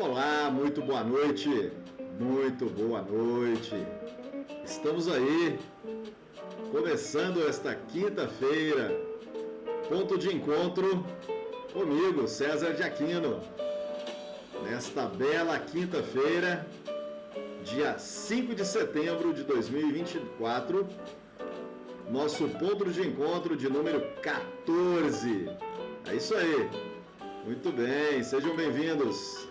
Olá, muito boa noite, muito boa noite. Estamos aí, começando esta quinta-feira, ponto de encontro comigo, César de Aquino. Nesta bela quinta-feira, dia 5 de setembro de 2024, nosso ponto de encontro de número 14. É isso aí. Muito bem, sejam bem-vindos.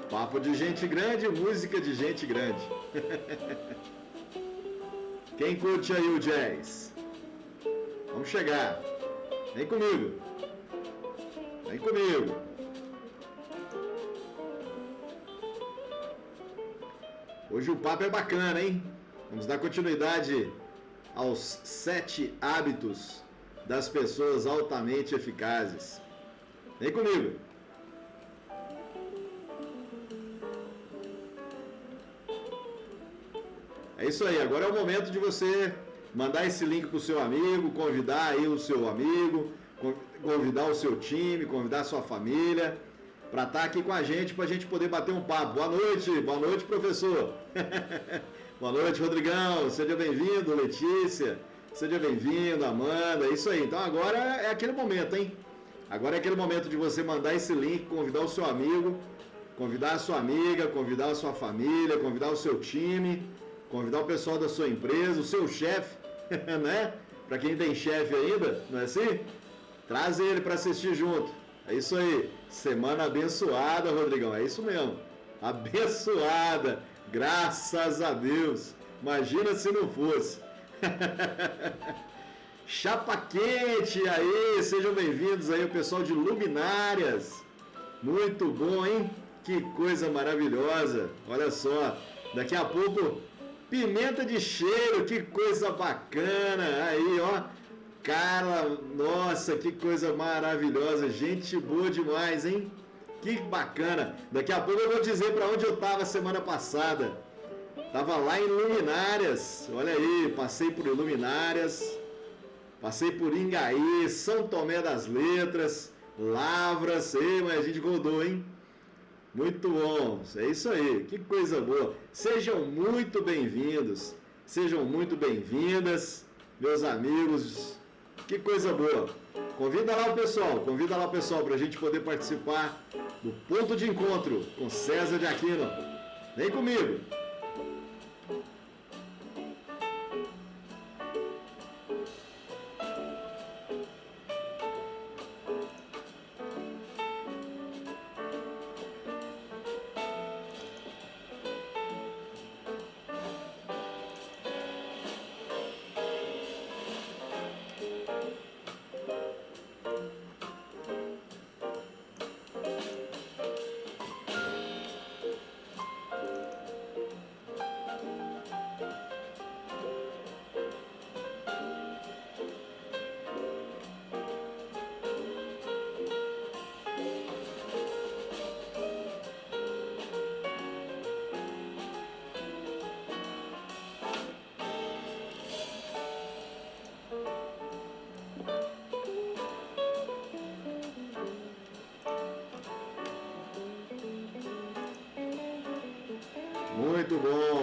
Papo de gente grande, música de gente grande. Quem curte aí o jazz? Vamos chegar. Vem comigo. Vem comigo. Hoje o papo é bacana, hein? Vamos dar continuidade aos 7 hábitos das pessoas altamente eficazes. Vem comigo. É isso aí, agora é o momento de você mandar esse link para o seu amigo, convidar aí o seu amigo, convidar o seu time, convidar a sua família para estar aqui com a gente, para a gente poder bater um papo. Boa noite, professor. Boa noite, Rodrigão, seja bem-vindo, Letícia, seja bem-vindo, Amanda, é isso aí. Então agora é aquele momento, hein? Agora é aquele momento de você mandar esse link, convidar o seu amigo, convidar a sua amiga, convidar a sua família, convidar o seu time, convidar o pessoal da sua empresa, o seu chefe, né? Para quem tem chefe ainda, não é assim? Traz ele para assistir junto. É isso aí. Semana abençoada, Rodrigão. É isso mesmo. Abençoada. Graças a Deus. Imagina se não fosse. Chapa quente aí. Sejam bem-vindos aí o pessoal de Luminárias. Muito bom, hein? Que coisa maravilhosa. Olha só. Daqui a pouco, pimenta de cheiro. Que coisa bacana. Aí, ó. Cara, nossa, que coisa maravilhosa, gente boa demais, hein? Que bacana. Daqui a pouco eu vou dizer para onde eu estava semana passada. Tava lá em Luminárias, olha aí, passei por Luminárias, passei por Ingaí, São Tomé das Letras, Lavras, mas a gente rodou, hein? Muito bom, é isso aí, que coisa boa. Sejam muito bem-vindos, sejam muito bem-vindas, meus amigos. Que coisa boa. Convida lá o pessoal para a gente poder participar do ponto de encontro com César de Aquino. Vem comigo.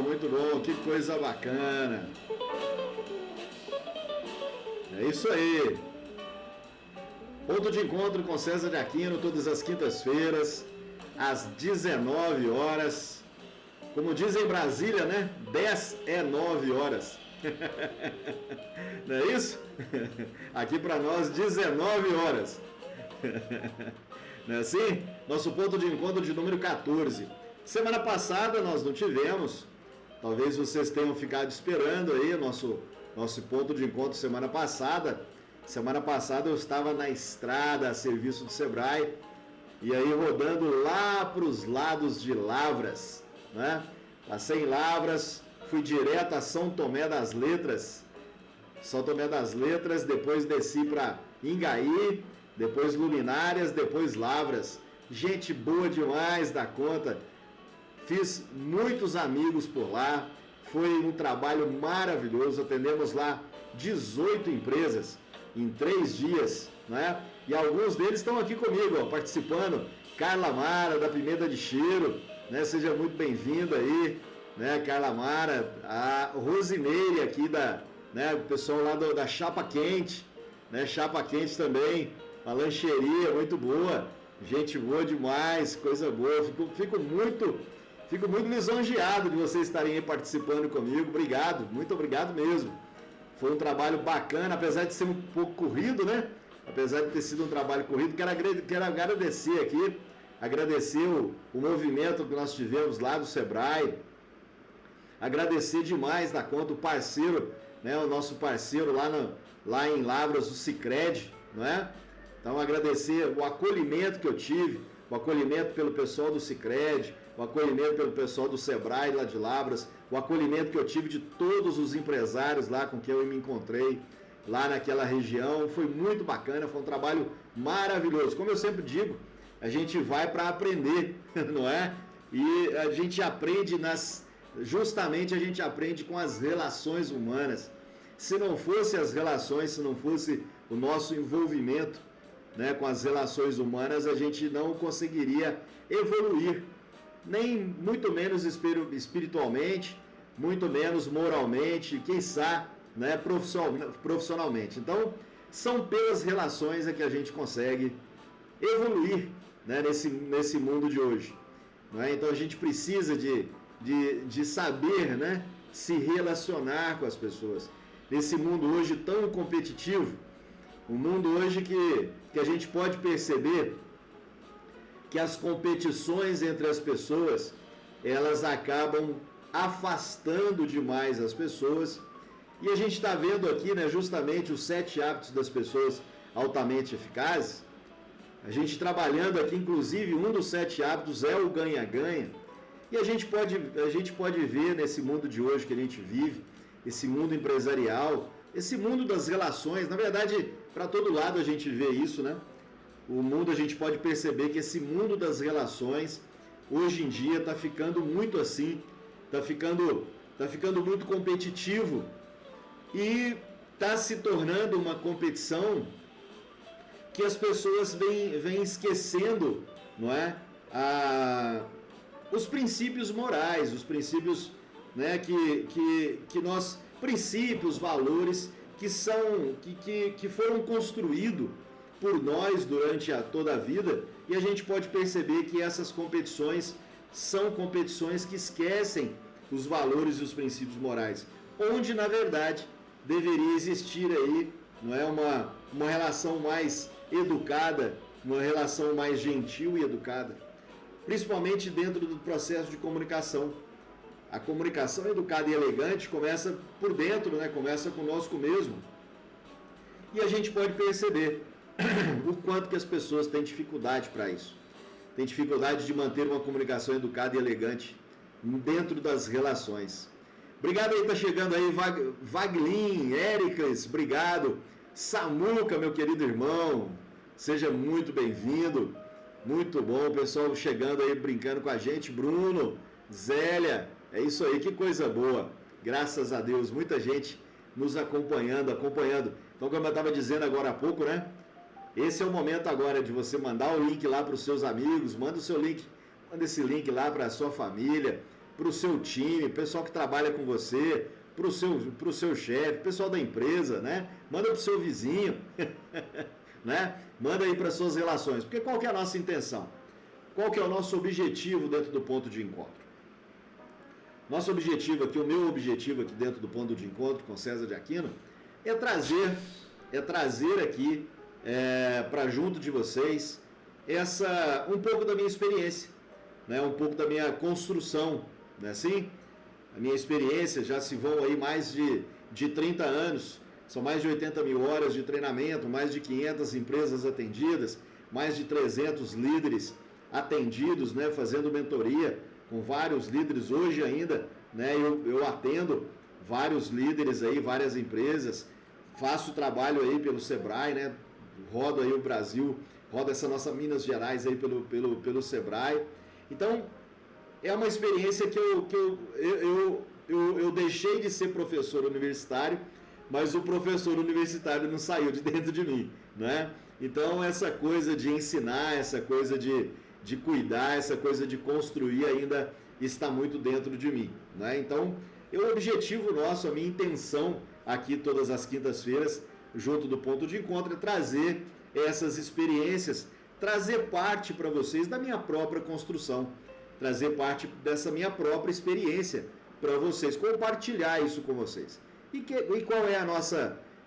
Muito bom, que coisa bacana. É isso aí. Ponto de encontro com César de Aquino, todas as quintas-feiras, às 19 horas. Como dizem em Brasília, né? 10 é 9 horas. Não é isso? Aqui para nós, 19 horas. Não é assim? Nosso ponto de encontro de número 14. Semana passada nós não tivemos, talvez vocês tenham ficado esperando aí nosso ponto de encontro semana passada. Semana passada eu estava na estrada a serviço do Sebrae e aí rodando lá para os lados de Lavras, né? Passei em Lavras, fui direto a São Tomé das Letras. São Tomé das Letras, depois desci para Ingaí, depois Luminárias, depois Lavras. Gente boa demais da conta. Fiz muitos amigos por lá, foi um trabalho maravilhoso, atendemos lá 18 empresas, em 3 dias, né? E alguns deles estão aqui comigo, ó, participando. Carla Mara, da Pimenta de Cheiro, né? Seja muito bem-vinda aí, né? Carla Mara, a Rosimeire aqui né? O pessoal lá da Chapa Quente, né? Chapa Quente também, uma lancheria muito boa, gente boa demais, coisa boa. Fico muito lisonjeado de vocês estarem aí participando comigo. Obrigado, muito obrigado mesmo. Foi um trabalho bacana, apesar de ser um pouco corrido, né? Apesar de ter sido um trabalho corrido, quero agradecer aqui, agradecer o movimento que nós tivemos lá do Sebrae, agradecer demais da conta o parceiro, né? O nosso parceiro lá em Lavras, o Sicredi, não é? Então agradecer o acolhimento que eu tive, o acolhimento pelo pessoal do Sicredi, o acolhimento pelo pessoal do Sebrae lá de Lavras, o acolhimento que eu tive de todos os empresários lá com quem eu me encontrei lá naquela região. Foi muito bacana, foi um trabalho maravilhoso. Como eu sempre digo, a gente vai para aprender, não é? E a gente aprende justamente a gente aprende com as relações humanas. Se não fosse as relações, se não fosse o nosso envolvimento, né, com as relações humanas, a gente não conseguiria evoluir, nem muito menos espiritualmente, muito menos moralmente, quiçá, né, profissionalmente. Então, são pelas relações que a gente consegue evoluir, né, nesse mundo de hoje. Não é? Então, a gente precisa de saber, né, se relacionar com as pessoas. Nesse mundo hoje tão competitivo, um mundo hoje que a gente pode perceber que as competições entre as pessoas, elas acabam afastando demais as pessoas. E a gente está vendo aqui, né, justamente os 7 hábitos das pessoas altamente eficazes. A gente trabalhando aqui, inclusive, um dos 7 hábitos é o ganha-ganha. E a gente pode ver nesse mundo de hoje que a gente vive, esse mundo empresarial, esse mundo das relações, na verdade, para todo lado a gente vê isso, né? O mundo, a gente pode perceber que esse mundo das relações, hoje em dia, está ficando muito assim, está ficando muito competitivo e está se tornando uma competição que as pessoas vêm esquecendo, não é? Os princípios morais, os princípios, né, princípios, valores que foram construídos por nós durante toda a vida, e a gente pode perceber que essas competições são competições que esquecem os valores e os princípios morais, onde na verdade deveria existir aí, não é, uma relação mais educada, uma relação mais gentil e educada, principalmente dentro do processo de comunicação. A comunicação educada e elegante começa por dentro, né? Começa conosco mesmo. E a gente pode perceber o quanto que as pessoas têm dificuldade para isso. Tem dificuldade de manter uma comunicação educada e elegante dentro das relações. Obrigado aí, tá chegando aí, Vaglin, Éricas, obrigado. Samuca, meu querido irmão, seja muito bem-vindo. Muito bom, o pessoal chegando aí, brincando com a gente. Bruno, Zélia, é isso aí, que coisa boa. Graças a Deus, muita gente nos acompanhando. Então, como eu estava dizendo agora há pouco, né? Esse é o momento agora de você mandar o link lá para os seus amigos, manda esse link lá para a sua família, para o seu time, pessoal que trabalha com você, para o seu chefe, pessoal da empresa, né? Manda para o seu vizinho, né? Manda aí para as suas relações, porque qual que é a nossa intenção? Qual que é o nosso objetivo dentro do ponto de encontro? Nosso objetivo aqui, o meu objetivo aqui dentro do ponto de encontro com César de Aquino, é trazer aqui para junto de vocês um pouco da minha experiência, né? Um pouco da minha construção, não é assim? A minha experiência, já se vão aí mais de 30 anos, são mais de 80 mil horas de treinamento, mais de 500 empresas atendidas, mais de 300 líderes atendidos, né? Fazendo mentoria com vários líderes hoje ainda, né? Eu atendo vários líderes aí, várias empresas, faço trabalho aí pelo Sebrae, né? Rodo aí o Brasil, rodo essa nossa Minas Gerais aí pelo Sebrae. Então, é uma experiência que eu deixei de ser professor universitário mas o professor universitário não saiu de dentro de mim, né? Então, essa coisa de ensinar, essa coisa de cuidar, essa coisa de construir ainda está muito dentro de mim, né? Então, o objetivo nosso, a minha intenção aqui todas as quintas-feiras, junto do Ponto de Encontro, é trazer essas experiências, trazer parte para vocês da minha própria construção, trazer parte dessa minha própria experiência para vocês, compartilhar isso com vocês. E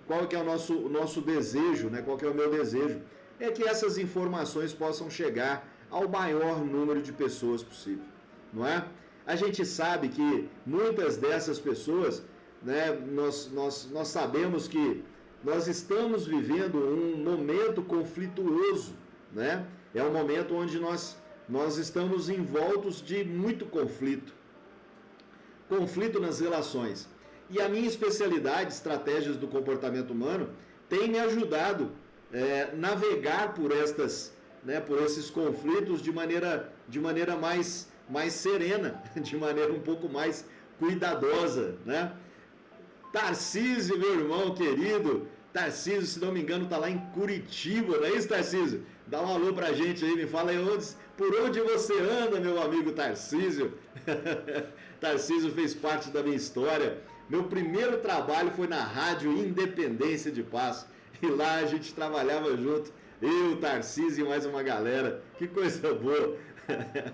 qual que é o nosso desejo, né? Qual que é o meu desejo? É que essas informações possam chegar ao maior número de pessoas possível, não é? A gente sabe que muitas dessas pessoas, né, nós sabemos que nós estamos vivendo um momento conflituoso, né? É um momento onde nós estamos envoltos de muito conflito nas relações. E a minha especialidade, estratégias do comportamento humano, tem me ajudado navegar por esses conflitos de maneira mais serena, de maneira um pouco mais cuidadosa, né? Tarcísio, meu irmão querido, Tarcísio, se não me engano, está lá em Curitiba, não é isso, Tarcísio? Dá um alô pra gente aí, me fala aí por onde você anda, meu amigo Tarcísio. Tarcísio fez parte da minha história. Meu primeiro trabalho foi na Rádio Independência de Passo. E lá a gente trabalhava junto, eu, Tarcísio e mais uma galera. Que coisa boa,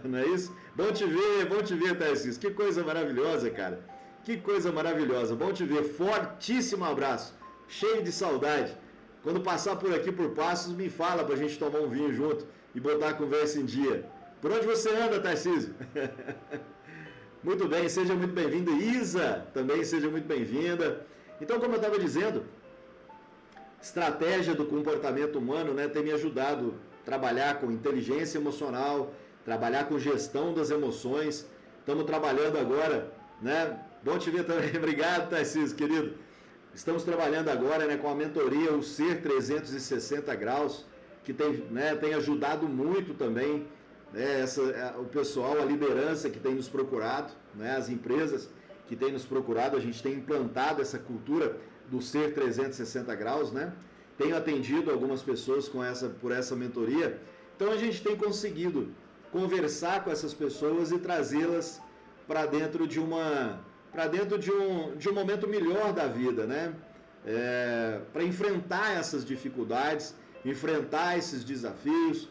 não é isso? Bom te ver, Tarcísio. Que coisa maravilhosa, cara. Que coisa maravilhosa. Bom te ver. Fortíssimo abraço. Cheio de saudade. Quando passar por aqui por Passos, me fala pra gente tomar um vinho junto e botar a conversa em dia. Por onde você anda, Tarcísio? Muito bem, seja muito bem-vinda. Isa, também seja muito bem-vinda. Então, como eu estava dizendo, estratégia do comportamento humano, né, tem me ajudado a trabalhar com inteligência emocional, trabalhar com gestão das emoções. Estamos trabalhando agora, né? Bom te ver também. Obrigado, Tarcísio, querido. Estamos trabalhando agora, né, com a mentoria O Ser 360 Graus, que tem ajudado muito também, né, o pessoal, a liderança que tem nos procurado, né, as empresas que têm nos procurado. A gente tem implantado essa cultura do Ser 360 Graus, né? Tenho atendido algumas pessoas por essa mentoria. Então a gente tem conseguido conversar com essas pessoas e trazê-las para dentro de um momento melhor da vida, né? Para enfrentar essas dificuldades, enfrentar esses desafios,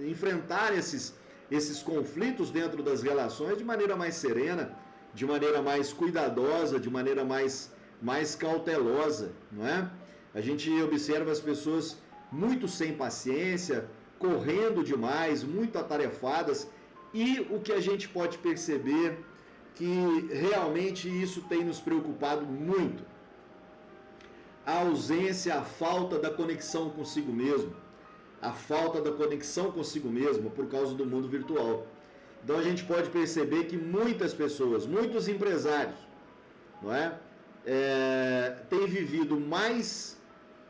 enfrentar esses conflitos dentro das relações de maneira mais serena, de maneira mais cuidadosa, de maneira mais cautelosa, não é? A gente observa as pessoas muito sem paciência, correndo demais, muito atarefadas, e o que a gente pode perceber que realmente isso tem nos preocupado muito. A ausência, a falta da conexão consigo mesmo. A falta da conexão consigo mesmo por causa do mundo virtual. Então a gente pode perceber que muitas pessoas, muitos empresários, não é? Têm vivido mais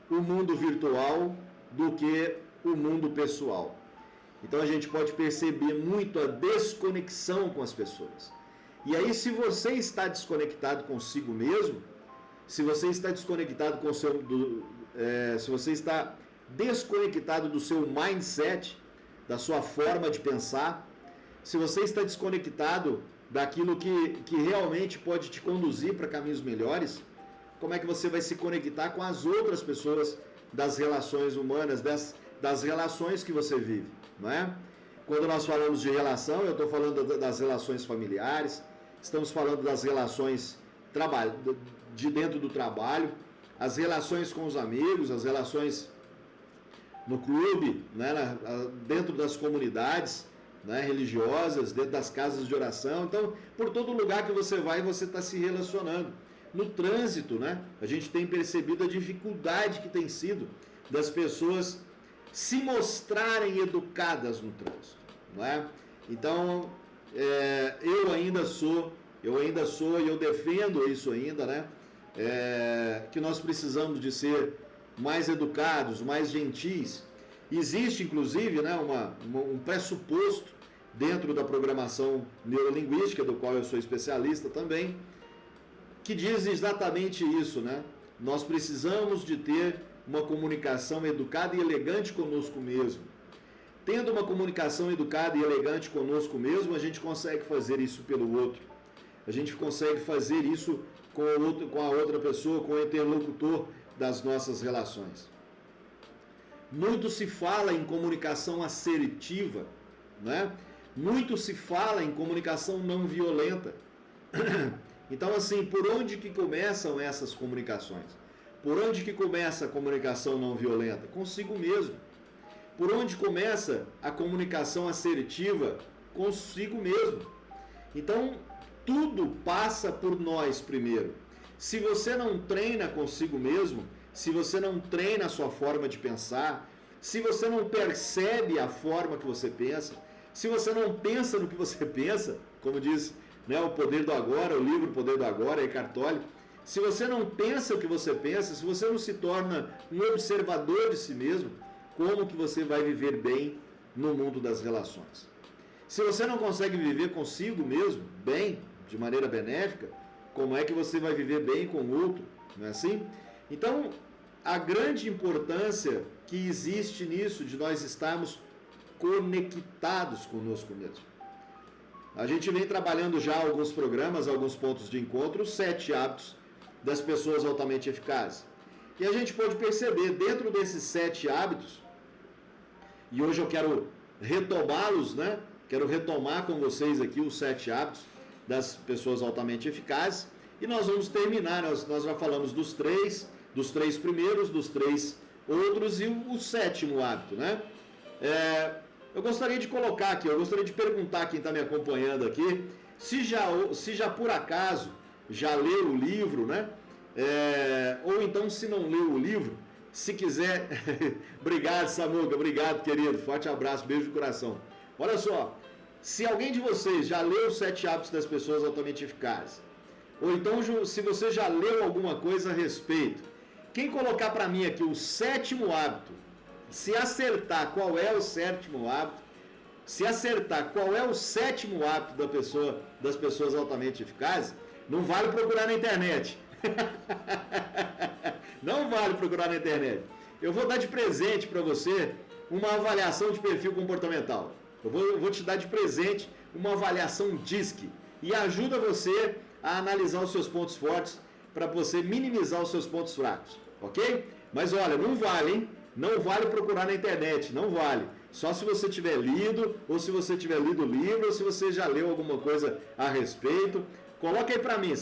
o mundo virtual do que o mundo pessoal. Então a gente pode perceber muito a desconexão com as pessoas. E aí, se você está desconectado consigo mesmo, se você está desconectado se você está desconectado do seu mindset, da sua forma de pensar, se você está desconectado daquilo que realmente pode te conduzir para caminhos melhores, como é que você vai se conectar com as outras pessoas das relações humanas, das relações que você vive, não é? Quando nós falamos de relação, eu estou falando das relações familiares, estamos falando das relações de dentro do trabalho, as relações com os amigos, as relações no clube, né, dentro das comunidades, né, religiosas, dentro das casas de oração. Então, por todo lugar que você vai, você está se relacionando. No trânsito, né, a gente tem percebido a dificuldade que tem sido das pessoas se mostrarem educadas no trânsito, não é? Então, eu ainda sou e eu defendo isso ainda, né? Que nós precisamos de ser mais educados, mais gentis. Existe, inclusive, né, um pressuposto dentro da programação neurolinguística, do qual eu sou especialista também, que diz exatamente isso, né? Nós precisamos de ter uma comunicação educada e elegante conosco mesmo. Tendo uma comunicação educada e elegante conosco mesmo, a gente consegue fazer isso pelo outro. A gente consegue fazer isso com a outra pessoa, com o interlocutor das nossas relações. Muito se fala em comunicação assertiva, né? Muito se fala em comunicação não violenta. Então, assim, por onde que começam essas comunicações? Por onde que começa a comunicação não violenta? Consigo mesmo. Por onde começa a comunicação assertiva? Consigo mesmo. Então, tudo passa por nós primeiro. Se você não treina consigo mesmo, se você não treina a sua forma de pensar, se você não percebe a forma que você pensa, se você não pensa no que você pensa, como diz, né, O Poder do Agora, o livro O Poder do Agora, Eckhart Tolle, se você não pensa o que você pensa, se você não se torna um observador de si mesmo, como que você vai viver bem no mundo das relações? Se você não consegue viver consigo mesmo, bem, de maneira benéfica, como é que você vai viver bem com o outro? Não é assim? Então, a grande importância que existe nisso, de nós estarmos conectados conosco mesmo. A gente vem trabalhando já alguns programas, alguns pontos de encontro, os 7 hábitos das pessoas altamente eficazes. E a gente pode perceber, dentro desses 7 hábitos, e hoje eu quero retomá-los, né? Quero retomar com vocês aqui os 7 hábitos das pessoas altamente eficazes. E nós vamos terminar, nós já falamos dos 3 primeiros, dos 3 outros e o 7º hábito, né? Eu gostaria de colocar aqui, eu gostaria de perguntar a quem está me acompanhando aqui, se já por acaso já leu o livro, né? Ou então se não leu o livro, se quiser... Obrigado, Samuca, obrigado, querido, forte abraço, beijo no coração. Olha só, se alguém de vocês já leu os 7 hábitos das pessoas altamente eficazes, ou então se você já leu alguma coisa a respeito, quem colocar para mim aqui o 7º hábito, se acertar qual é o 7º hábito, das pessoas altamente eficazes, não vale procurar na internet. Não vale procurar na internet. Eu vou dar de presente para você uma avaliação de perfil comportamental. Eu vou te dar de presente uma avaliação DISC e ajuda você a analisar os seus pontos fortes para você minimizar os seus pontos fracos, ok? Mas olha, não vale, hein? Não vale procurar na internet, não vale. Só se você tiver lido, ou se você tiver lido o livro, ou se você já leu alguma coisa a respeito. Coloca aí para mim,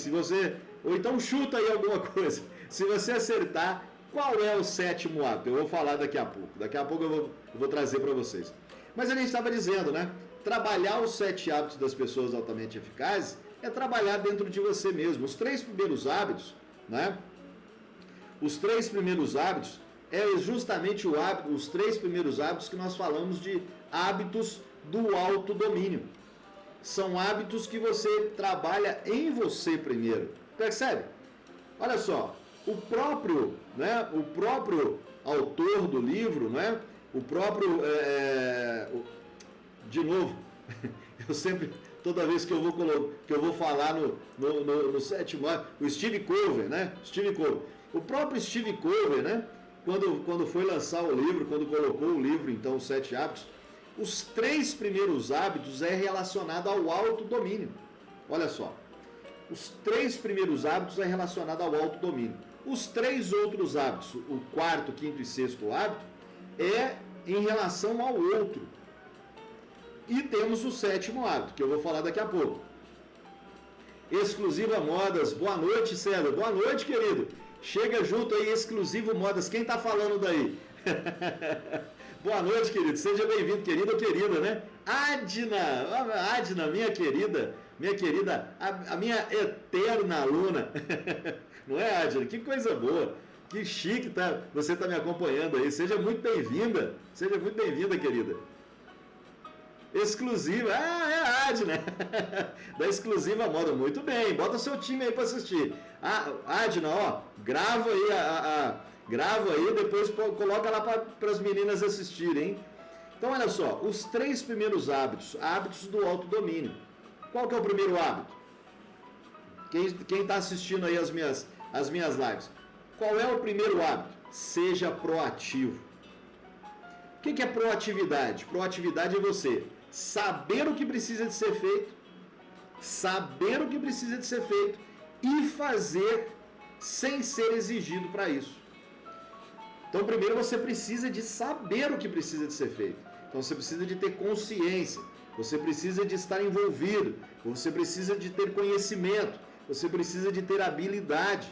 ou então chuta aí alguma coisa. Se você acertar, qual é o 7º hábito? Eu vou falar daqui a pouco. Daqui a pouco eu vou trazer para vocês. Mas a gente estava dizendo, né? Trabalhar os 7 hábitos das pessoas altamente eficazes é trabalhar dentro de você mesmo. Os 3 primeiros hábitos, né? Os 3 primeiros hábitos é justamente os 3 primeiros hábitos que nós falamos de hábitos do autodomínio. São hábitos que você trabalha em você primeiro. Percebe? Olha só, o próprio autor do livro, né? De novo, eu sempre, toda vez que eu vou falar no 7º hábito, o Steve Covey, né? O próprio Steve Covey, né? Quando foi lançar o livro, quando colocou o livro, então, os 7 hábitos, os 3 primeiros hábitos é relacionado ao autodomínio. Olha só, os 3 primeiros hábitos é relacionado ao autodomínio. Os 3 outros hábitos, o 4º, 5º e 6º hábito, é em relação ao outro. E temos o 7º hábito, que eu vou falar daqui a pouco. Exclusiva Modas, boa noite, César. Boa noite, querido. Chega junto aí, Exclusivo Modas. Quem tá falando daí? Boa noite, querido. Seja bem-vindo, querido ou querida, né? Adna, minha querida, a minha eterna aluna. Não é, Adna? Que coisa boa. Que chique você tá me acompanhando aí. Seja muito bem-vinda. Seja muito bem-vinda, querida. Exclusiva. É a Adna. Da Exclusiva Moda. Muito bem. Bota o seu time aí para assistir. Adna, ó, grava aí, depois coloca lá para as meninas assistirem, hein? Então, olha só, os 3 primeiros hábitos do autodomínio. Qual que é o primeiro hábito? Quem está assistindo aí as minhas lives, qual é o primeiro hábito? Seja proativo. O que é proatividade? Proatividade é você saber o que precisa de ser feito, e fazer sem ser exigido para isso. Então, primeiro você precisa de saber o que precisa de ser feito. Então, você precisa de ter consciência, você precisa de estar envolvido, você precisa de ter conhecimento, você precisa de ter habilidade,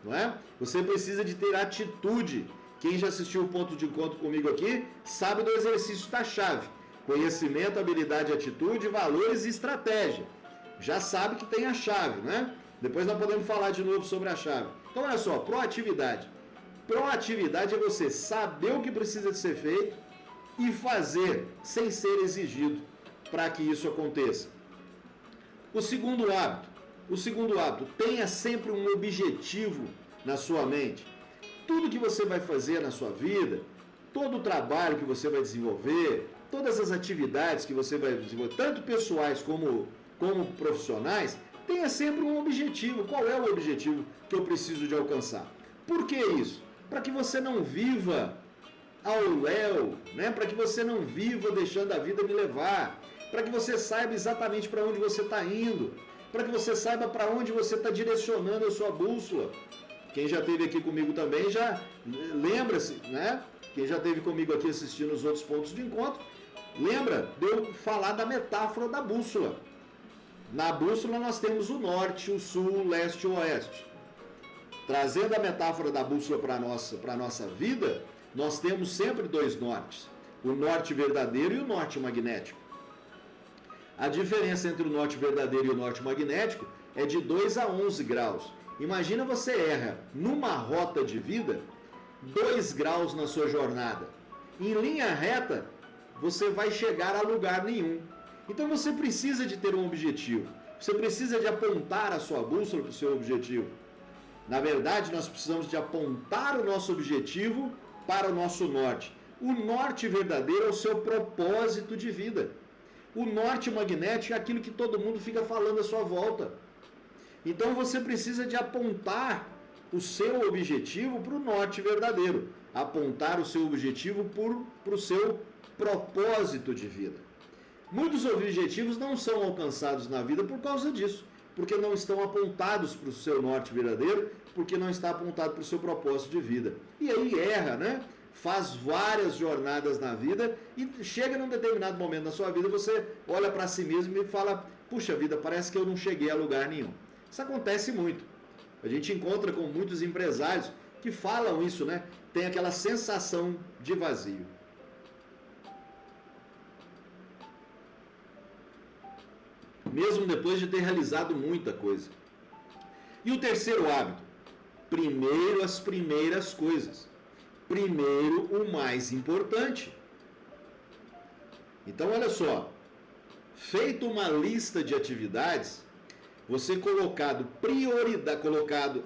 não é? Você precisa de ter atitude. Quem já assistiu o ponto de encontro comigo aqui, sabe do exercício da chave. Conhecimento, habilidade, atitude, valores e estratégia. Já sabe que tem a chave, né? Depois nós podemos falar de novo sobre a chave. Então, olha só, proatividade. Proatividade é você saber o que precisa de ser feito e fazer sem ser exigido para que isso aconteça. O segundo hábito, tenha sempre um objetivo na sua mente. Tudo que você vai fazer na sua vida, todo o trabalho que você vai desenvolver, todas as atividades que você vai desenvolver, tanto pessoais como profissionais, tenha sempre um objetivo. Qual é o objetivo que eu preciso de alcançar? Por que isso? Para que você não viva ao léu, né? Para que você não viva deixando a vida me levar, para que você saiba exatamente para onde você está indo, para que você saiba para onde você está direcionando a sua bússola. Quem já esteve aqui comigo também já lembra-se, né? Quem já esteve comigo aqui assistindo os outros pontos de encontro, lembra de eu falar da metáfora da bússola. Na bússola nós temos o norte, o sul, o leste e o oeste. Trazendo a metáfora da bússola para a nossa vida, nós temos sempre dois nortes. O norte verdadeiro e o norte magnético. A diferença entre o norte verdadeiro e o norte magnético é de 2 a 11 graus. Imagina você erra numa rota de vida 2 graus na sua jornada. Em linha reta, você vai chegar a lugar nenhum. Então você precisa de ter um objetivo. Você precisa de apontar a sua bússola para o seu objetivo. Na verdade, nós precisamos de apontar o nosso objetivo para o nosso norte. O norte verdadeiro é o seu propósito de vida. O norte magnético é aquilo que todo mundo fica falando à sua volta. Então você precisa de apontar o seu objetivo para o norte verdadeiro. Apontar o seu objetivo para o seu propósito de vida. Muitos objetivos não são alcançados na vida por causa disso. Porque não estão apontados para o seu norte verdadeiro, porque não está apontado para o seu propósito de vida. E aí erra, né? Faz várias jornadas na vida e chega num determinado momento da sua vida, você olha para si mesmo e fala, puxa vida, parece que eu não cheguei a lugar nenhum. Isso acontece muito. A gente encontra com muitos empresários que falam isso, né? Tem aquela sensação de vazio. Mesmo depois de ter realizado muita coisa. E o terceiro hábito, primeiro as primeiras coisas. Primeiro o mais importante. Então olha só, feito uma lista de atividades, você colocado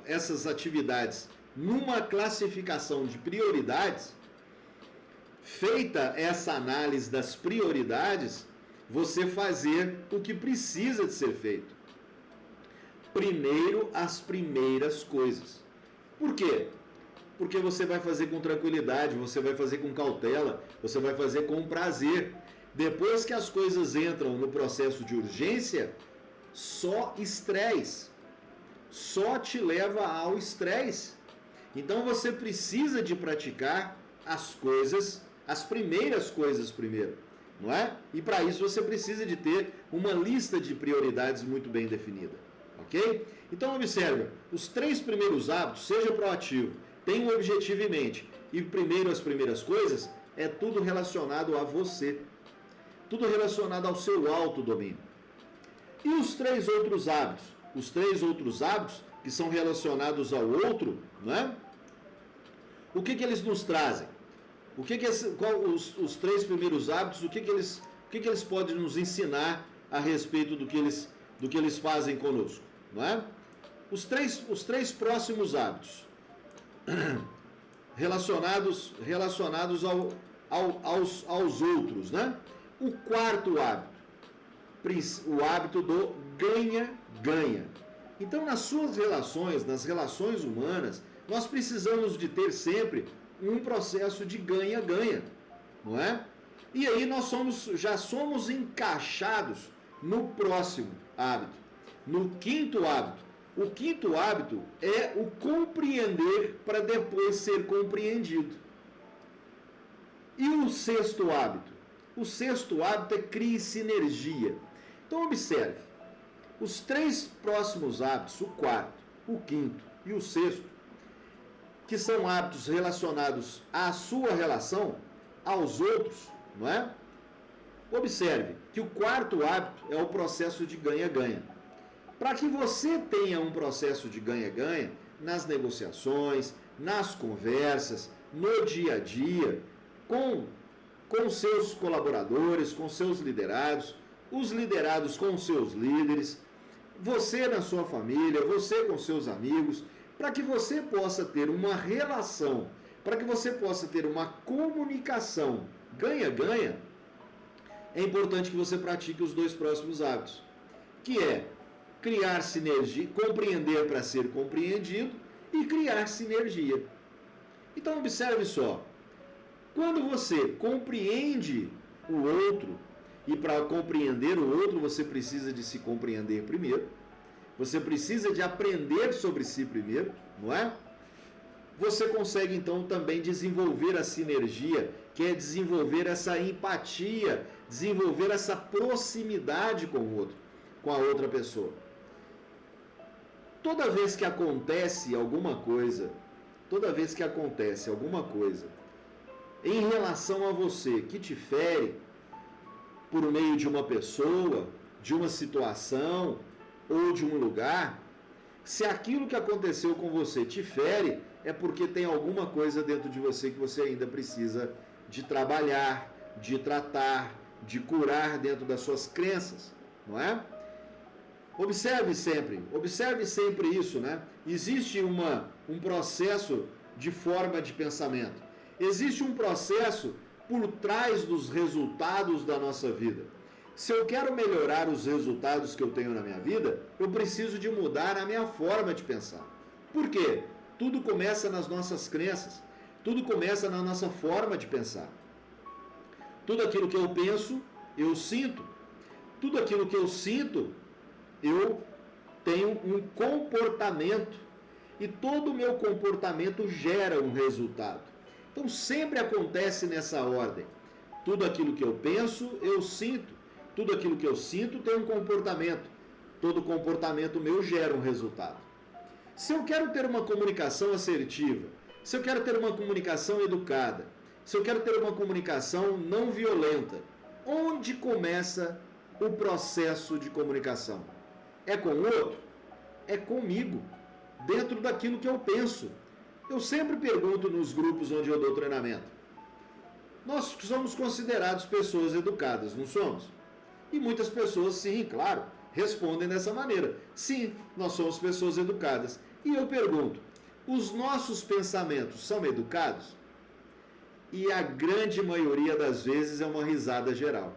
essas atividades numa classificação de prioridades, feita essa análise das prioridades, você fazer o que precisa de ser feito. Primeiro, as primeiras coisas. Por quê? Porque você vai fazer com tranquilidade, você vai fazer com cautela, você vai fazer com prazer. Depois que as coisas entram no processo de urgência, só estresse. Só te leva ao estresse. Então você precisa de praticar as coisas, as primeiras coisas primeiro. Não é? E para isso você precisa de ter uma lista de prioridades muito bem definida, ok? Então observe, os 3 primeiros hábitos, seja proativo, tenha um objetivo em mente, e primeiro as primeiras coisas, é tudo relacionado a você, tudo relacionado ao seu autodomínio. E os 3 outros hábitos? Os 3 outros hábitos que são relacionados ao outro, não é? O que eles nos trazem? Os 3 primeiros hábitos, o que eles podem nos ensinar a respeito do que eles fazem conosco, não é? Os três próximos hábitos relacionados aos outros, né? O quarto hábito, o hábito do ganha-ganha. Então, nas suas relações, nas relações humanas, nós precisamos de ter sempre um processo de ganha-ganha, não é? E aí nós já somos encaixados no próximo hábito, no quinto hábito. O quinto hábito é o compreender para depois ser compreendido. E o sexto hábito? O sexto hábito é crie sinergia. Então observe, os três próximos hábitos, o quarto, o quinto e o sexto, que são hábitos relacionados à sua relação, aos outros, não é? Observe que o quarto hábito é o processo de ganha-ganha. Para que você tenha um processo de ganha-ganha nas negociações, nas conversas, no dia a dia, com seus colaboradores, com seus liderados, os liderados com seus líderes, você na sua família, você com seus amigos, para que você possa ter uma relação, para que você possa ter uma comunicação ganha-ganha, é importante que você pratique os dois próximos hábitos, que é criar sinergia, compreender para ser compreendido e criar sinergia. Então observe só, quando você compreende o outro, e para compreender o outro você precisa de se compreender primeiro, você precisa de aprender sobre si primeiro, não é? Você consegue então também desenvolver a sinergia, que é desenvolver essa empatia, desenvolver essa proximidade com o outro, com a outra pessoa. Toda vez que acontece alguma coisa em relação a você que te fere por meio de uma pessoa, de uma situação ou de um lugar, se aquilo que aconteceu com você te fere, é porque tem alguma coisa dentro de você que você ainda precisa de trabalhar, de tratar, de curar dentro das suas crenças, não é? Observe sempre isso, né? Existe um processo de forma de pensamento. Existe um processo por trás dos resultados da nossa vida. Se eu quero melhorar os resultados que eu tenho na minha vida, eu preciso de mudar a minha forma de pensar. Por quê? Tudo começa nas nossas crenças. Tudo começa na nossa forma de pensar. Tudo aquilo que eu penso, eu sinto. Tudo aquilo que eu sinto, eu tenho um comportamento. E todo o meu comportamento gera um resultado. Então sempre acontece nessa ordem. Tudo aquilo que eu penso, eu sinto. Tudo aquilo que eu sinto tem um comportamento. Todo comportamento meu gera um resultado. Se eu quero ter uma comunicação assertiva, se eu quero ter uma comunicação educada, se eu quero ter uma comunicação não violenta, onde começa o processo de comunicação? É com o outro? É comigo, dentro daquilo que eu penso. Eu sempre pergunto nos grupos onde eu dou treinamento. Nós somos considerados pessoas educadas, não somos? E muitas pessoas, sim, claro, respondem dessa maneira. Sim, nós somos pessoas educadas. E eu pergunto, os nossos pensamentos são educados? E a grande maioria das vezes é uma risada geral.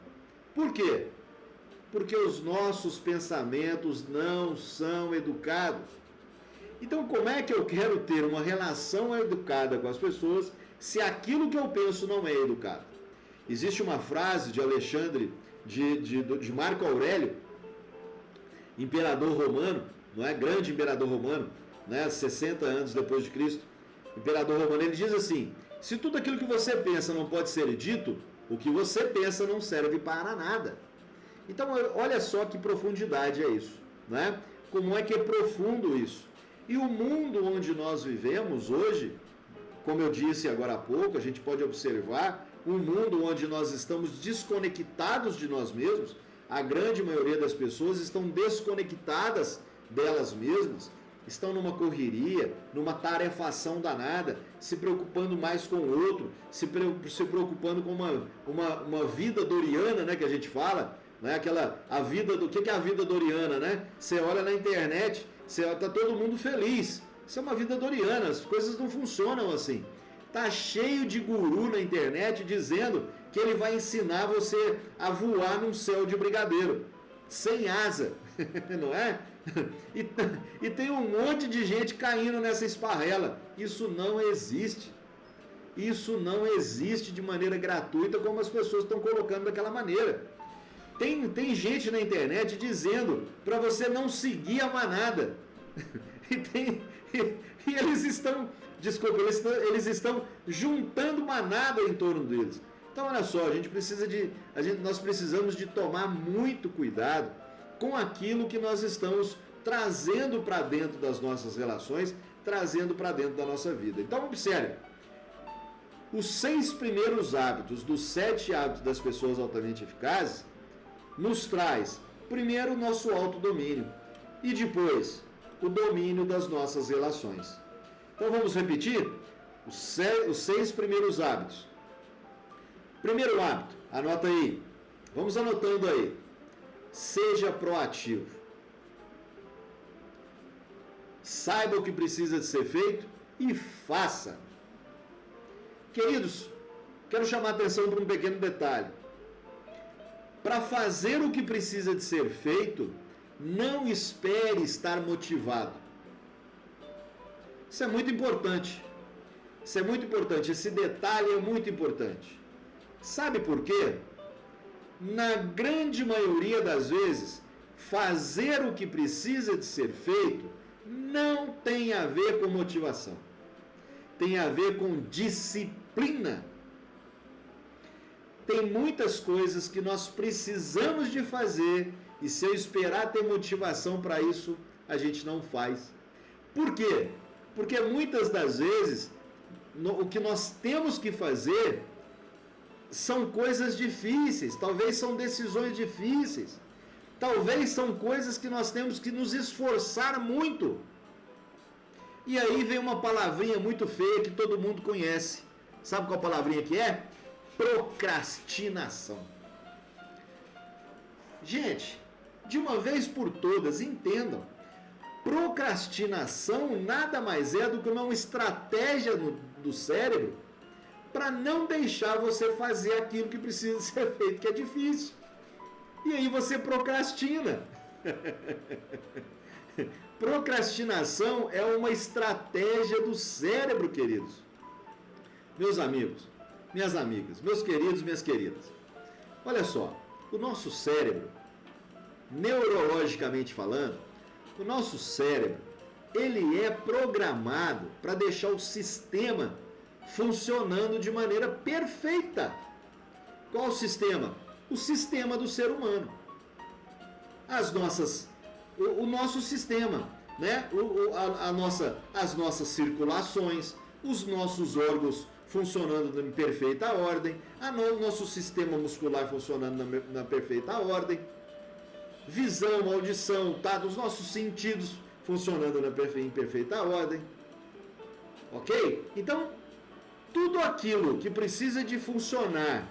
Por quê? Porque os nossos pensamentos não são educados. Então, como é que eu quero ter uma relação educada com as pessoas se aquilo que eu penso não é educado? Existe uma frase de Alexandre, de Marco Aurélio, imperador romano, não é? Grande imperador romano, né? 60 anos depois de Cristo, imperador romano, ele diz assim: se tudo aquilo que você pensa não pode ser dito, o que você pensa não serve para nada. Então, olha só que profundidade é isso, né? Como é que é profundo isso? E o mundo onde nós vivemos hoje, como eu disse agora há pouco, a gente pode observar um mundo onde nós estamos desconectados de nós mesmos. A grande maioria das pessoas estão desconectadas delas mesmas, estão numa correria, numa tarefação danada, se preocupando mais com o outro, se preocupando com uma vida doriana, né, que a gente fala, né, a vida do que é a vida doriana, né? Você olha na internet, tá todo mundo feliz. Isso é uma vida doriana, as coisas não funcionam assim. Tá cheio de guru na internet dizendo que ele vai ensinar você a voar num céu de brigadeiro. sem asa, não é? E tem um monte de gente caindo nessa esparrela. Isso não existe. Isso não existe de maneira gratuita como as pessoas estão colocando daquela maneira. Tem gente na internet dizendo para você não seguir a manada. E eles estão, desculpa, eles estão juntando manada em torno deles. Então olha só, nós precisamos de tomar muito cuidado com aquilo que nós estamos trazendo para dentro das nossas relações, trazendo para dentro da nossa vida. Então observe, os 6 primeiros hábitos dos 7 hábitos das pessoas altamente eficazes nos traz, primeiro, o nosso autodomínio e depois o domínio das nossas relações. Então vamos repetir os 6 primeiros hábitos. Primeiro hábito, anota aí, vamos anotando aí. Seja proativo. Saiba o que precisa de ser feito e faça. Queridos, quero chamar a atenção para um pequeno detalhe. Para fazer o que precisa de ser feito, não espere estar motivado. Isso é muito importante. Isso é muito importante. Esse detalhe é muito importante. Sabe por quê? Na grande maioria das vezes, fazer o que precisa de ser feito não tem a ver com motivação. Tem a ver com disciplina. Tem muitas coisas que nós precisamos de fazer e se eu esperar ter motivação para isso, a gente não faz. Por quê? Porque muitas das vezes o que nós temos que fazer são coisas difíceis, talvez são decisões difíceis, talvez são coisas que nós temos que nos esforçar muito. E aí vem uma palavrinha muito feia que todo mundo conhece. Sabe qual palavrinha que é? Procrastinação. Gente, de uma vez por todas, entendam. Procrastinação nada mais é do que uma estratégia do cérebro para não deixar você fazer aquilo que precisa ser feito, que é difícil. E aí você procrastina. Procrastinação é uma estratégia do cérebro, queridos. Meus amigos, minhas amigas, meus queridos, minhas queridas. Olha só, o nosso cérebro, neurologicamente falando, o nosso cérebro, ele é programado para deixar o sistema funcionando de maneira perfeita. Qual o sistema? O sistema do ser humano. O nosso sistema, né? As nossas circulações, os nossos órgãos funcionando em perfeita ordem, o nosso sistema muscular funcionando na perfeita ordem, visão, audição, tato, os nossos sentidos funcionando em perfeita ordem. Ok? Então, tudo aquilo que precisa de funcionar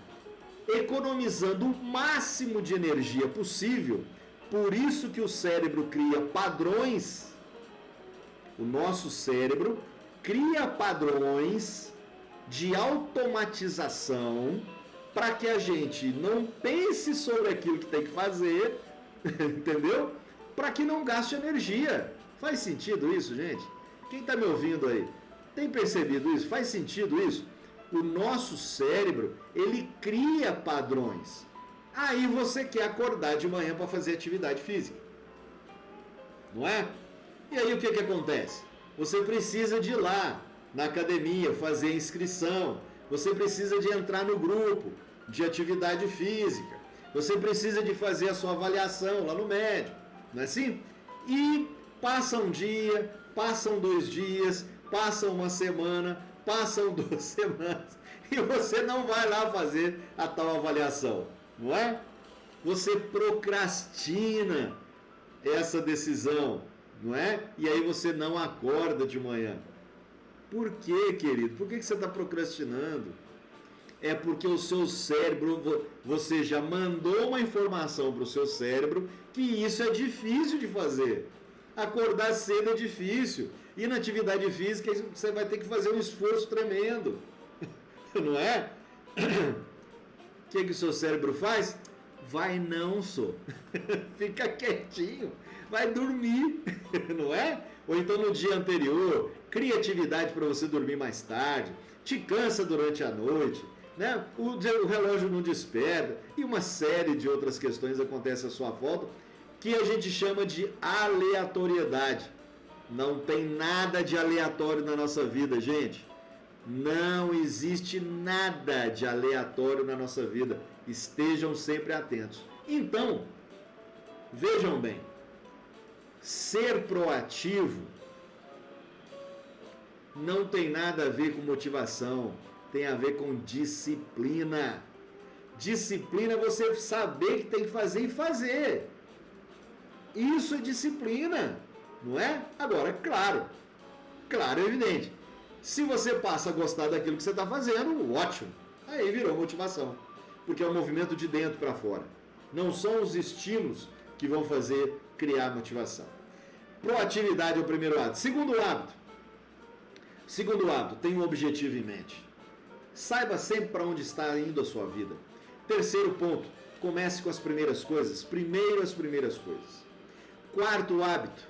economizando o máximo de energia possível, por isso que o cérebro cria padrões, o nosso cérebro cria padrões de automatização para que a gente não pense sobre aquilo que tem que fazer, entendeu? Para que não gaste energia. Faz sentido isso, gente? Quem está me ouvindo aí? Tem percebido isso? Faz sentido isso? O nosso cérebro, ele cria padrões. Aí você quer acordar de manhã para fazer atividade física. Não é? E aí o que acontece? Você precisa de ir lá na academia fazer a inscrição. Você precisa de entrar no grupo de atividade física. Você precisa de fazer a sua avaliação lá no médico. Não é assim? E passa um dia, passam 2 dias, passa uma semana, passam 2 semanas e você não vai lá fazer a tal avaliação, não é? Você procrastina essa decisão, não é? E aí você não acorda de manhã. Por quê, querido? Por que você está procrastinando? É porque o seu cérebro, você já mandou uma informação para o seu cérebro que isso é difícil de fazer. Acordar cedo é difícil. E na atividade física você vai ter que fazer um esforço tremendo. Não é? O que o seu cérebro faz? Vai não, só. Fica quietinho. Vai dormir, não é? Ou então no dia anterior, criatividade para você dormir mais tarde, te cansa durante a noite, né? O relógio não desperta e uma série de outras questões acontecem à sua volta que a gente chama de aleatoriedade. Não tem nada de aleatório na nossa vida, gente. Não existe nada de aleatório na nossa vida. Estejam sempre atentos. Então, vejam bem, ser proativo não tem nada a ver com motivação, tem a ver com disciplina. Disciplina é você saber que tem que fazer e fazer. Isso é disciplina, não é? Agora, claro, evidente. Se você passa a gostar daquilo que você está fazendo, ótimo. Aí virou motivação. Porque é um movimento de dentro para fora. Não são os estímulos que vão fazer criar motivação. Proatividade é o primeiro hábito. Segundo hábito, tenha um objetivo em mente. Saiba sempre para onde está indo a sua vida. Terceiro ponto, comece com as primeiras coisas. Primeiro as primeiras coisas. Quarto hábito,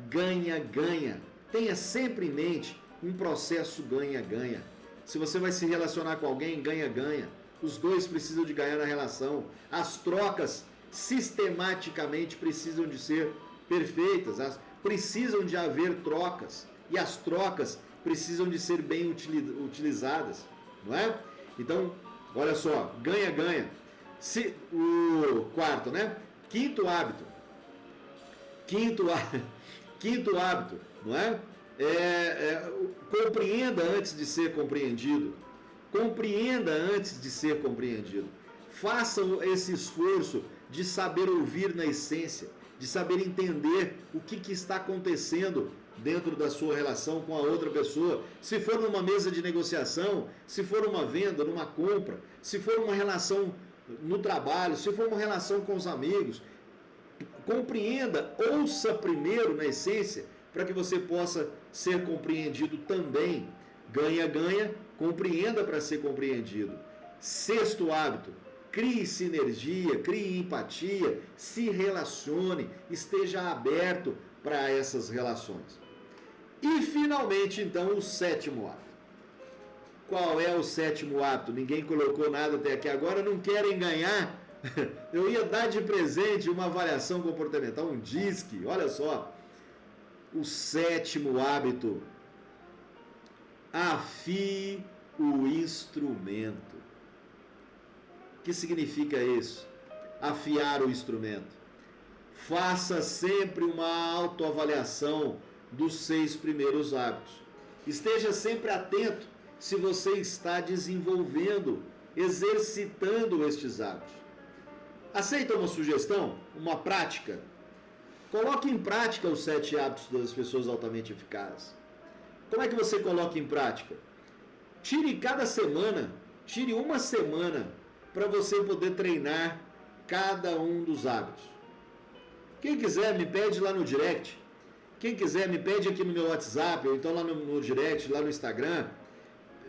ganha-ganha. Tenha sempre em mente um processo ganha-ganha. Se você vai se relacionar com alguém, ganha-ganha. Os dois precisam de ganhar na relação. As trocas sistematicamente precisam de ser perfeitas. Precisam de haver trocas. E as trocas precisam de ser bem utilizadas. Não é? Então, olha só, ganha-ganha. O quarto, né? Quinto hábito, não é? Compreenda antes de ser compreendido. Compreenda antes de ser compreendido. Faça esse esforço de saber ouvir na essência, de saber entender o que está acontecendo dentro da sua relação com a outra pessoa. Se for numa mesa de negociação, se for numa venda, numa compra, se for uma relação no trabalho, se for uma relação com os amigos, compreenda, ouça primeiro na essência, para que você possa ser compreendido também. Ganha-ganha, compreenda para ser compreendido. Sexto hábito, crie sinergia, crie empatia, se relacione, esteja aberto para essas relações. E finalmente, então, o sétimo hábito. Qual é o sétimo hábito? Ninguém colocou nada até aqui agora, não querem ganhar? Eu ia dar de presente uma avaliação comportamental, um DISC, olha só. O sétimo hábito, afie o instrumento. O que significa isso? Afiar o instrumento. Faça sempre uma autoavaliação dos 6 primeiros hábitos. Esteja sempre atento se você está desenvolvendo, exercitando estes hábitos. Aceita uma sugestão? Uma prática? Coloque em prática os 7 hábitos das pessoas altamente eficazes. Como é que você coloca em prática? Tire uma semana para você poder treinar cada um dos hábitos. Quem quiser me pede lá no direct. Quem quiser me pede aqui no meu WhatsApp, ou então lá no direct, lá no Instagram.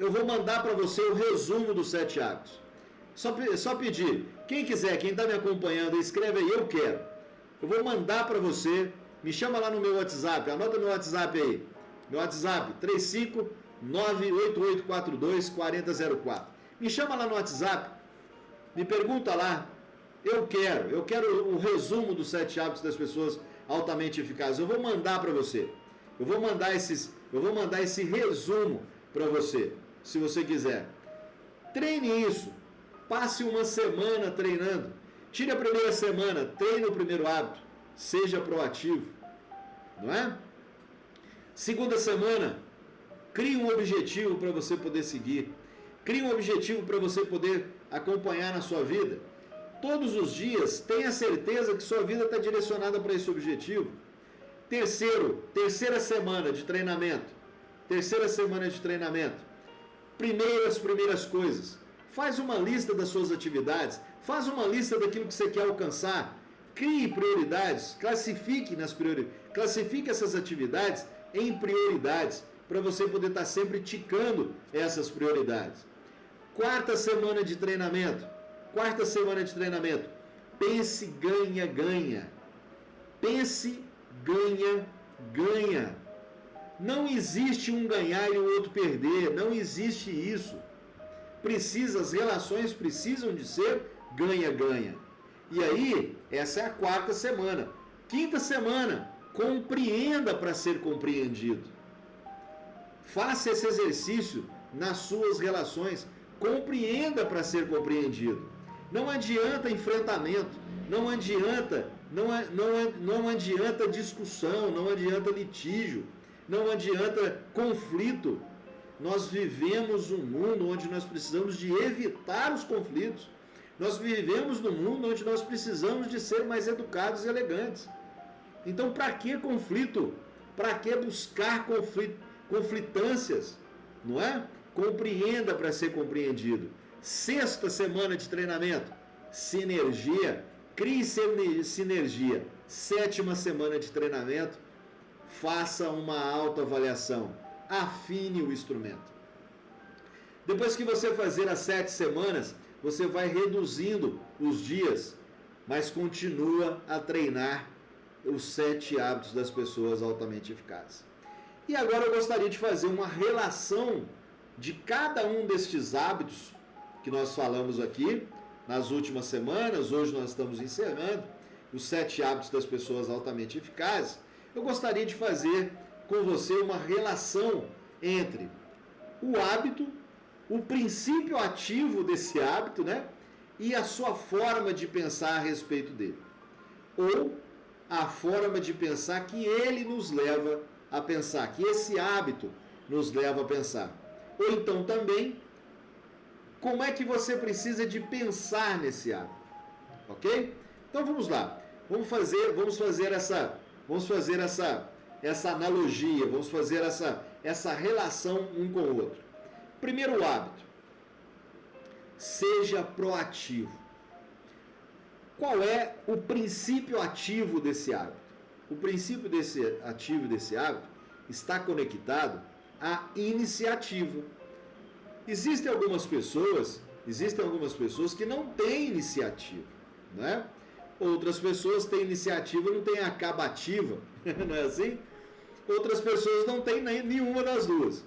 Eu vou mandar para você o resumo dos 7 hábitos. Só pedir. Quem quiser, quem está me acompanhando, escreve aí, eu quero. Eu vou mandar para você, me chama lá no meu WhatsApp, anota meu WhatsApp aí. Meu WhatsApp, 35988424004. Me chama lá no WhatsApp, me pergunta lá. Eu quero o resumo dos 7 hábitos das pessoas altamente eficazes. Eu vou mandar para você. Eu vou mandar esse resumo para você, se você quiser. Treine isso. Passe uma semana treinando. Tire a primeira semana, treine o primeiro hábito. Seja proativo. Não é? Segunda semana, crie um objetivo para você poder seguir. Crie um objetivo para você poder acompanhar na sua vida. Todos Dias, tenha certeza que sua vida está direcionada para esse objetivo. Terceira semana de treinamento. Primeiras coisas. Faz uma lista das suas atividades. Faz uma lista daquilo que você quer alcançar. Crie prioridades. Classifique essas atividades em prioridades, para você poder estar sempre ticando essas prioridades. Quarta semana de treinamento. Pense ganha, ganha. Pense ganha, ganha. Não existe um ganhar e o outro perder. Não existe isso. As relações precisam de ser ganha, ganha. E aí, essa é a quarta semana. Quinta semana, compreenda para ser compreendido. Faça esse exercício nas suas relações. Compreenda para ser compreendido. Não adianta enfrentamento, não adianta discussão, não adianta litígio, não adianta conflito. Nós vivemos um mundo onde nós precisamos de evitar os conflitos. Nós vivemos num mundo onde nós precisamos de ser mais educados e elegantes. Então, para que conflito? Para que buscar conflitâncias? Não é? Compreenda para ser compreendido. Sexta semana de treinamento, sinergia. Crie sinergia. Sétima semana de treinamento, faça uma autoavaliação. Afine o instrumento. Depois que você fazer as 7 semanas, você vai reduzindo os dias, mas continua a treinar os 7 hábitos das pessoas altamente eficazes. E agora eu gostaria de fazer uma relação de cada um destes hábitos que nós falamos aqui nas últimas semanas. Hoje nós estamos encerrando os 7 hábitos das pessoas altamente eficazes. Eu gostaria de fazer com você uma relação entre o hábito, o princípio ativo desse hábito, né? E a sua forma de pensar a respeito dele. Ou a forma de pensar que ele nos leva a pensar, que esse hábito nos leva a pensar. Ou então também, como é que você precisa de pensar nesse hábito. Ok? Então vamos lá. Vamos fazer essa analogia, vamos fazer essa relação um com o outro. Primeiro hábito. Seja proativo. Qual é o princípio ativo desse hábito? O princípio ativo desse hábito está conectado à iniciativa. Existem algumas pessoas que não têm iniciativa, não é? Outras pessoas têm iniciativa e não têm acabativa, não é assim? Outras pessoas não têm nenhuma das duas.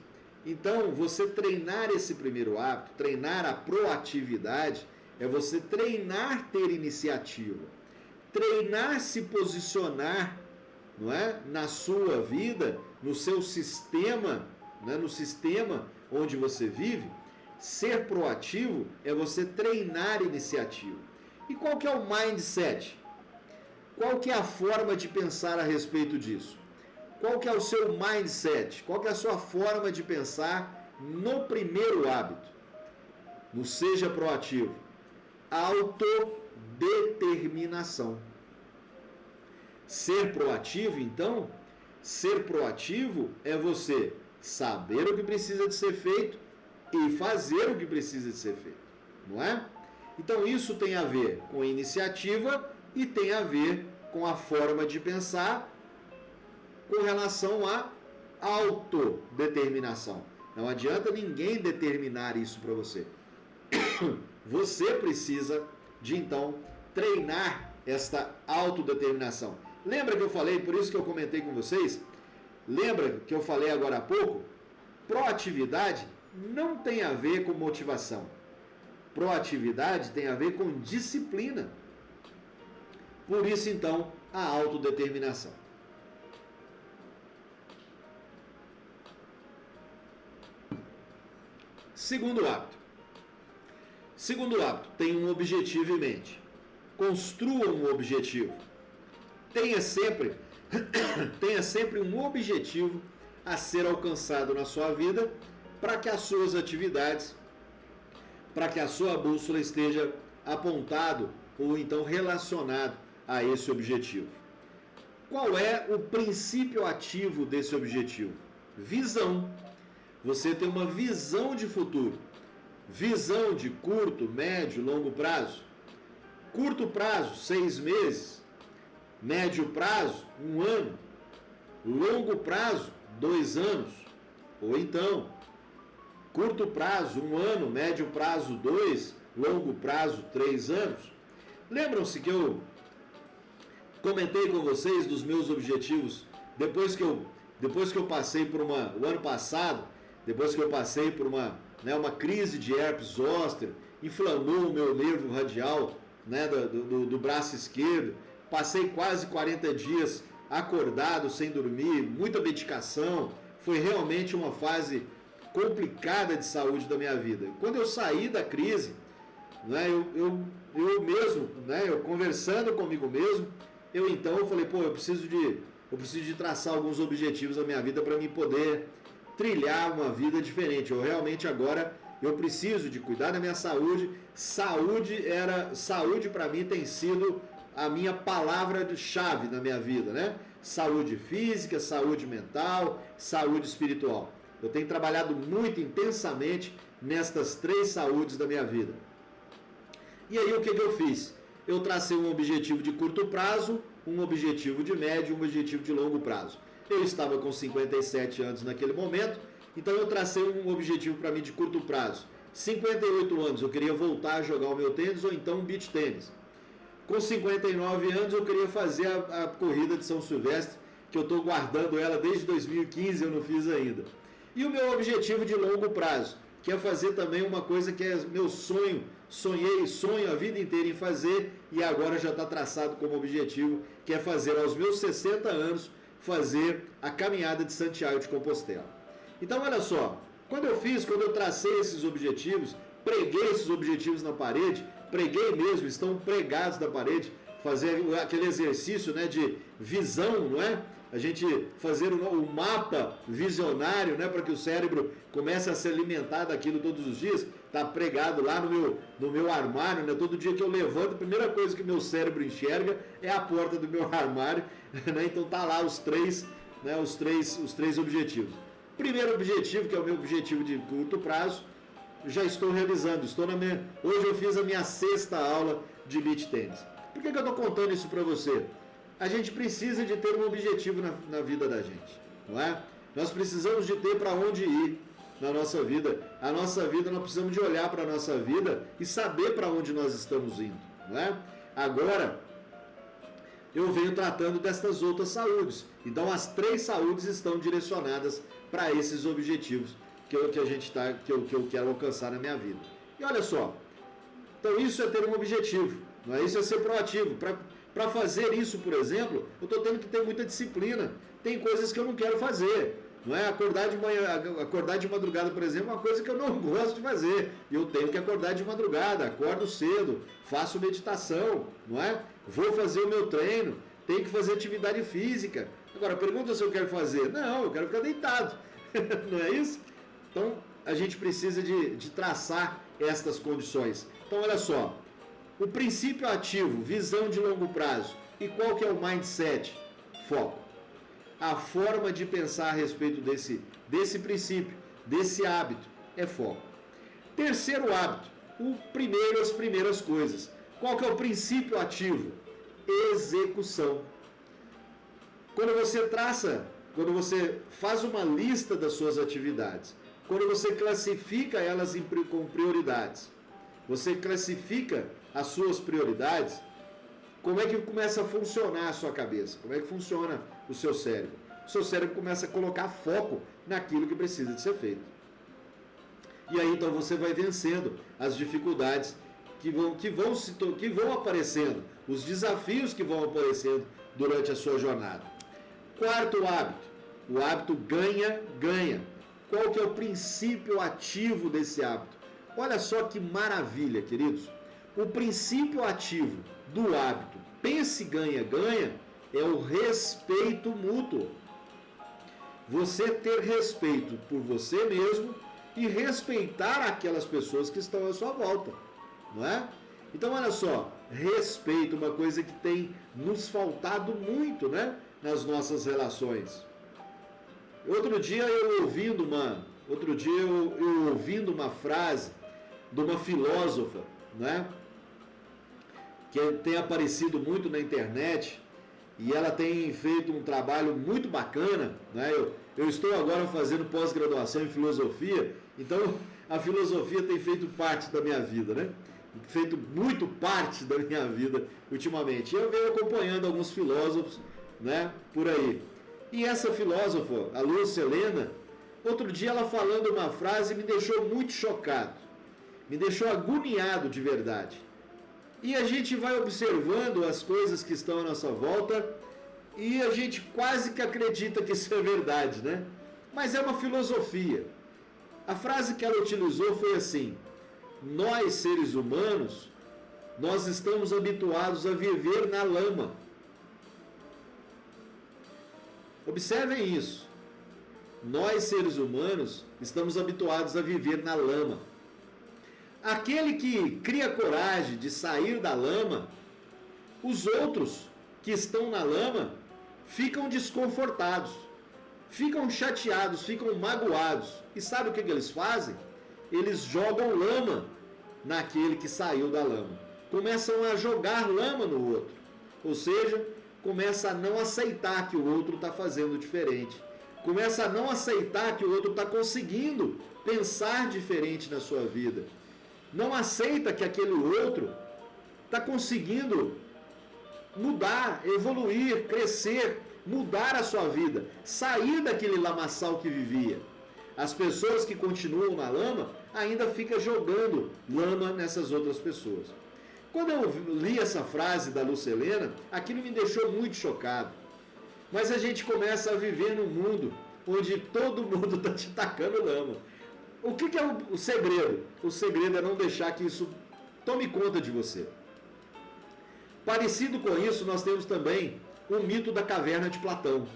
Então, você treinar esse primeiro hábito, treinar a proatividade, é você treinar ter iniciativa, treinar se posicionar, não é? Na sua vida, no seu sistema, né? No sistema onde você vive. Ser proativo é você treinar iniciativa. E qual que é o mindset? Qual que é a forma de pensar a respeito disso? Qual que é o seu mindset? Qual que é a sua forma de pensar no primeiro hábito? No seja proativo. Autodeterminação. Ser proativo, então, ser proativo é você saber o que precisa de ser feito e fazer o que precisa de ser feito, não é? Então isso tem a ver com iniciativa e tem a ver com a forma de pensar com relação à autodeterminação. Não adianta ninguém determinar isso para você. Você precisa de então treinar esta autodeterminação. Lembra que eu falei, por isso que eu comentei com vocês? Lembra que eu falei agora há pouco? Proatividade não tem a ver com motivação. Proatividade tem a ver com disciplina. Por isso, então, a autodeterminação. Segundo hábito. Segundo hábito, tenha um objetivo em mente. Construa um objetivo. Tenha sempre um objetivo a ser alcançado na sua vida, para que as suas atividades, para que a sua bússola esteja apontado ou então relacionado a esse objetivo. Qual é o princípio ativo desse objetivo? Visão. Você tem uma visão de futuro. Visão de curto, médio, longo prazo. Curto prazo, 6 meses. Médio prazo, 1 ano. Longo prazo, 2 anos. Ou então, curto prazo, 1 ano, médio prazo, 2, longo prazo, 3 anos. Lembram-se que eu comentei com vocês dos meus objetivos depois que eu passei por o ano passado, depois que eu passei por uma crise de herpes zoster, inflamou o meu nervo radial, né, do braço esquerdo, passei quase 40 dias acordado, sem dormir, muita medicação, foi realmente uma fase complicada de saúde da minha vida. Quando eu saí da crise, né, eu mesmo, né, eu conversando comigo mesmo, eu falei, pô, eu preciso de traçar alguns objetivos na minha vida para mim poder trilhar uma vida diferente. Eu realmente agora eu preciso de cuidar da minha saúde. Saúde para mim tem sido a minha palavra-chave na minha vida, né? Saúde física, saúde mental, saúde espiritual. Eu tenho trabalhado muito intensamente nestas 3 saúdes da minha vida. E aí o que eu fiz? Eu tracei um objetivo de curto prazo, um objetivo de médio, um objetivo de longo prazo. Eu estava com 57 anos naquele momento, então eu tracei um objetivo para mim de curto prazo. 58 anos eu queria voltar a jogar o meu tênis ou então um beach tênis. Com 59 anos eu queria fazer a corrida de São Silvestre, que eu estou guardando ela desde 2015, eu não fiz ainda. E o meu objetivo de longo prazo, que é fazer também uma coisa que é meu sonho, sonho a vida inteira em fazer e agora já está traçado como objetivo, que é fazer aos meus 60 anos, fazer a caminhada de Santiago de Compostela. Então olha só, quando eu tracei esses objetivos, preguei esses objetivos na parede, preguei mesmo, estão pregados na parede, fazer aquele exercício, né, de visão, não é? A gente fazer o mapa visionário, né, para que o cérebro comece a se alimentar daquilo todos os dias, está pregado lá no meu armário, né? Todo dia que eu levanto, a primeira coisa que meu cérebro enxerga é a porta do meu armário, né? Então tá lá os três objetivos. Primeiro objetivo, que é o meu objetivo de curto prazo, já estou realizando. Hoje eu fiz a minha 6ª aula de beach tênis. Por que eu estou contando isso para você? A gente precisa de ter um objetivo na vida da gente, não é? Nós precisamos de ter para onde ir na nossa vida. A nossa vida, nós precisamos de olhar para a nossa vida e saber para onde nós estamos indo, não é? Agora, eu venho tratando destas outras saúdes. Então, as 3 saúdes estão direcionadas para esses objetivos que eu quero alcançar na minha vida. E olha só, então isso é ter um objetivo, não é? Isso é ser proativo. Para fazer isso, por exemplo, eu estou tendo que ter muita disciplina. Tem coisas que eu não quero fazer, não é? Acordar de madrugada, por exemplo, é uma coisa que eu não gosto de fazer. Eu tenho que acordar de madrugada, acordo cedo, faço meditação, não é? Vou fazer o meu treino, tenho que fazer atividade física. Agora, pergunta se eu quero fazer. Não, eu quero ficar deitado. Não é isso? Então, a gente precisa de traçar estas condições. Então, olha só. O princípio ativo, visão de longo prazo. E qual que é o mindset? Foco. A forma de pensar a respeito desse princípio, desse hábito, é foco. Terceiro hábito, as primeiras coisas. Qual que é o princípio ativo? Execução. Quando você faz uma lista das suas atividades, quando você classifica elas com prioridades, você classifica as suas prioridades, como é que começa a funcionar a sua cabeça? Como é que funciona o seu cérebro? O seu cérebro começa a colocar foco naquilo que precisa de ser feito. E aí então você vai vencendo as dificuldades que vão aparecendo, os desafios que vão aparecendo durante a sua jornada. Quarto hábito, o hábito ganha. Qual que é o princípio ativo desse hábito? Olha só que maravilha, queridos. O princípio ativo do hábito, pense ganha, é o respeito mútuo. Você ter respeito por você mesmo e respeitar aquelas pessoas que estão à sua volta, não é? Então, olha só, respeito, uma coisa que tem nos faltado muito, né, nas nossas relações. Outro dia eu ouvindo uma frase de uma filósofa, né, que tem aparecido muito na internet, e ela tem feito um trabalho muito bacana, né? Eu estou agora fazendo pós-graduação em filosofia, então a filosofia tem feito parte da minha vida, né? feito muito parte da minha vida ultimamente. Eu venho acompanhando alguns filósofos, né, por aí. E essa filósofa, a Lúcia Helena, outro dia ela falando uma frase me deixou muito chocado, me deixou agoniado de verdade. E a gente vai observando as coisas que estão à nossa volta e a gente quase que acredita que isso é verdade, né? Mas é uma filosofia. A frase que ela utilizou foi assim: nós, seres humanos, nós estamos habituados a viver na lama. Observem isso. Nós, seres humanos, estamos habituados a viver na lama. Aquele que cria coragem de sair da lama, os outros que estão na lama ficam desconfortados, ficam chateados, ficam magoados. E sabe o que eles fazem? Eles jogam lama naquele que saiu da lama. Começam a jogar lama no outro. Ou seja, começa a não aceitar que o outro está fazendo diferente. Começa a não aceitar que o outro está conseguindo pensar diferente na sua vida. Não aceita que aquele outro está conseguindo mudar, evoluir, crescer, mudar a sua vida, sair daquele lamaçal que vivia. As pessoas que continuam na lama ainda ficam jogando lama nessas outras pessoas. Quando eu li essa frase da Lúcia Helena, aquilo me deixou muito chocado. Mas a gente começa a viver num mundo onde todo mundo está te tacando lama. O que é o segredo? O segredo é não deixar que isso tome conta de você. Parecido com isso, nós temos também o mito da caverna de Platão,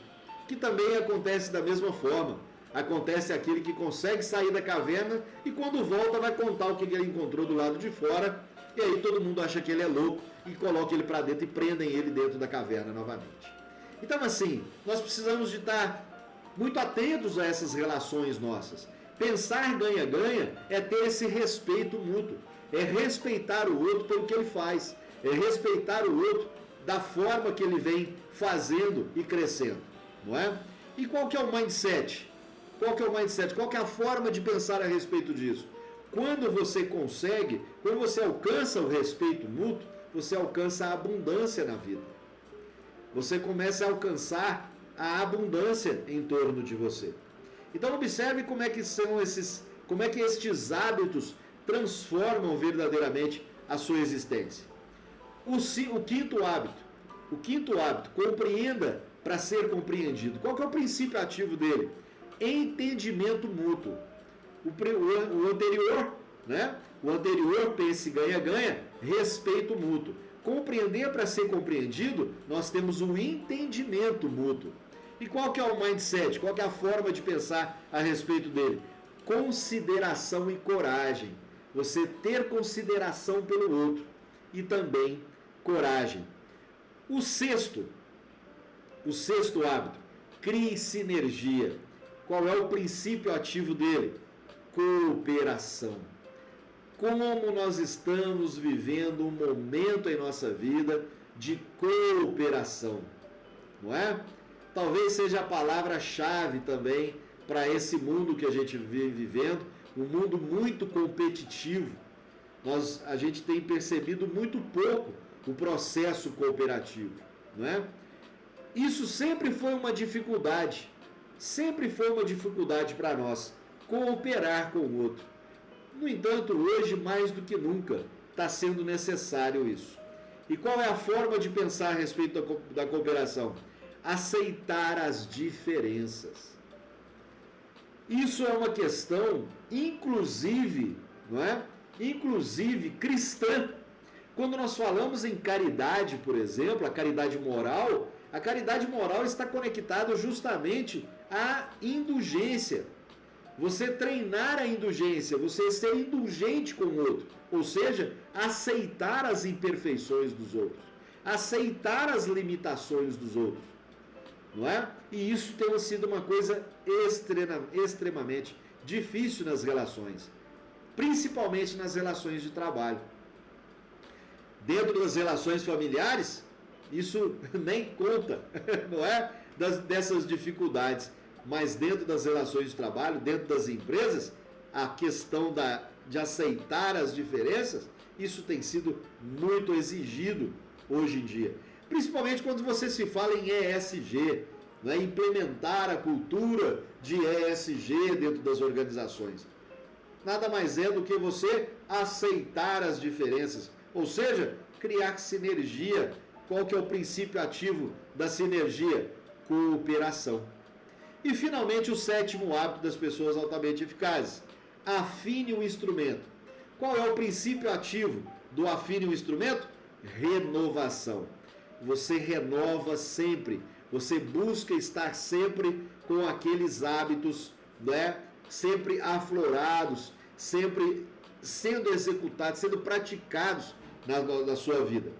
que também acontece da mesma forma. Acontece aquele que consegue sair da caverna e quando volta vai contar o que ele encontrou do lado de fora, e aí todo mundo acha que ele é louco e coloca ele para dentro e prendem ele dentro da caverna novamente. Então assim, nós precisamos de estar muito atentos a essas relações nossas. Pensar ganha-ganha é ter esse respeito mútuo, é respeitar o outro pelo que ele faz, é respeitar o outro da forma que ele vem fazendo e crescendo, não é? E qual que é o mindset? Qual que é o mindset? Qual que é a forma de pensar a respeito disso? Quando você consegue, quando você alcança o respeito mútuo, você alcança a abundância na vida. Você começa a alcançar a abundância em torno de você. Então observe como é que são como é que estes hábitos transformam verdadeiramente a sua existência. O quinto hábito, compreenda para ser compreendido. Qual que é o princípio ativo dele? Entendimento mútuo. O anterior, né? O anterior, pense ganha-ganha, respeito mútuo. Compreender para ser compreendido, nós temos um entendimento mútuo. E qual que é o mindset? Qual que é a forma de pensar a respeito dele? Consideração e coragem. Você ter consideração pelo outro e também coragem. O sexto hábito, crie sinergia. Qual é o princípio ativo dele? Cooperação. Como nós estamos vivendo um momento em nossa vida de cooperação, não é? Talvez seja a palavra-chave também para esse mundo que a gente vive vivendo, um mundo muito competitivo. A gente tem percebido muito pouco o processo cooperativo, não é? Isso sempre foi uma dificuldade para nós, cooperar com o outro. No entanto, hoje, mais do que nunca, está sendo necessário isso. E qual é a forma de pensar a respeito da cooperação? Aceitar as diferenças. Isso é uma questão, inclusive, não é? Inclusive cristã. Quando nós falamos em caridade, por exemplo, a caridade moral está conectada justamente à indulgência. Você treinar a indulgência, você ser indulgente com o outro, ou seja, aceitar as imperfeições dos outros, aceitar as limitações dos outros, não é? E isso tem sido uma coisa extremamente difícil nas relações, principalmente nas relações de trabalho. Dentro das relações familiares, isso nem conta, não é? Dessas dificuldades. Mas dentro das relações de trabalho, dentro das empresas, a questão de aceitar as diferenças Isso tem sido muito exigido hoje em dia. Principalmente quando você se fala em ESG, né? Implementar a cultura de ESG dentro das organizações. Nada mais é do que você aceitar as diferenças, ou seja, criar sinergia. Qual que é o princípio ativo da sinergia? Cooperação. E finalmente o sétimo hábito das pessoas altamente eficazes: afine o instrumento. Qual é o princípio ativo do afine o instrumento? Renovação. Você renova sempre, você busca estar sempre com aqueles hábitos, né, sempre aflorados, sempre sendo executados, sendo praticados na sua vida.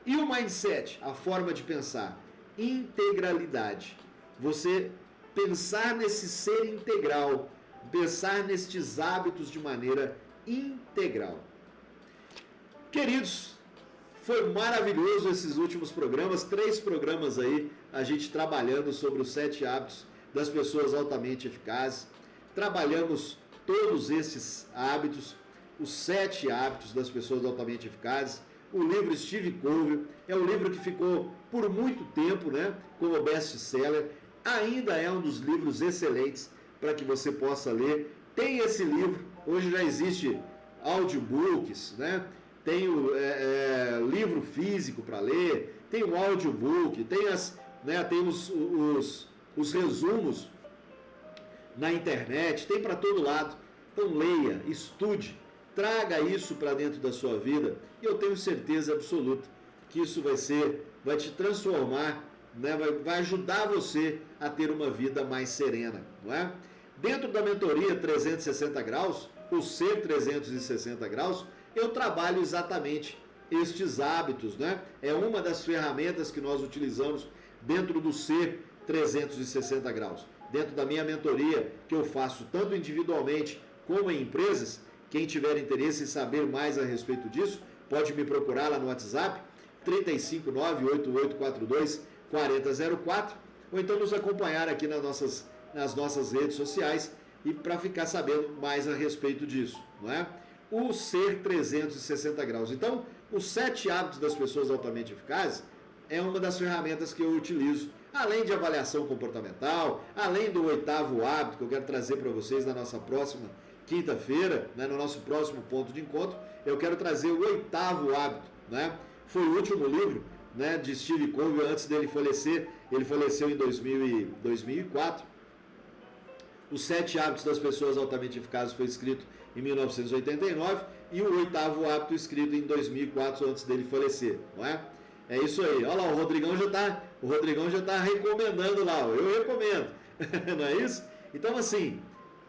E o mindset, a forma de pensar? Integralidade. Você pensar nesse ser integral, pensar nestes hábitos de maneira integral. Queridos, foi maravilhoso esses últimos programas, 3 programas aí, a gente trabalhando sobre os 7 hábitos das pessoas altamente eficazes. Trabalhamos todos esses hábitos, os 7 hábitos das pessoas altamente eficazes. O livro Steve Covey é um livro que ficou por muito tempo, né, como best-seller. Ainda é um dos livros excelentes para que você possa ler. Tem esse livro, hoje já existe audiobooks, né? Tem o livro físico para ler, tem o audiobook, tem, tem os resumos na internet, tem para todo lado. Então leia, estude, traga isso para dentro da sua vida e eu tenho certeza absoluta que isso vai te transformar, né? Vai ajudar você a ter uma vida mais serena, não é? Dentro da mentoria 360 graus, o Ser 360 graus, eu trabalho exatamente estes hábitos, né? É uma das ferramentas que nós utilizamos dentro do Ser 360 graus. Dentro da minha mentoria, que eu faço tanto individualmente como em empresas, quem tiver interesse em saber mais a respeito disso, pode me procurar lá no WhatsApp, 359-8842-4004, ou então nos acompanhar aqui nas nossas redes sociais e para ficar sabendo mais a respeito disso, não é? O Ser 360 graus. Então, os 7 hábitos das pessoas altamente eficazes é uma das ferramentas que eu utilizo, além de avaliação comportamental, além do 8º hábito que eu quero trazer para vocês na nossa próxima quinta-feira, né, no nosso próximo ponto de encontro. Eu quero trazer o 8º hábito, né? Foi o último livro, né, de Steve Covey antes dele falecer. Ele faleceu em 2004. Os 7 hábitos das pessoas altamente eficazes foi escrito em 1989 e o 8º hábito escrito em 2004 antes dele falecer, não é? É isso aí. Olha lá, o Rodrigão já tá recomendando lá, eu recomendo. Não é isso? Então assim,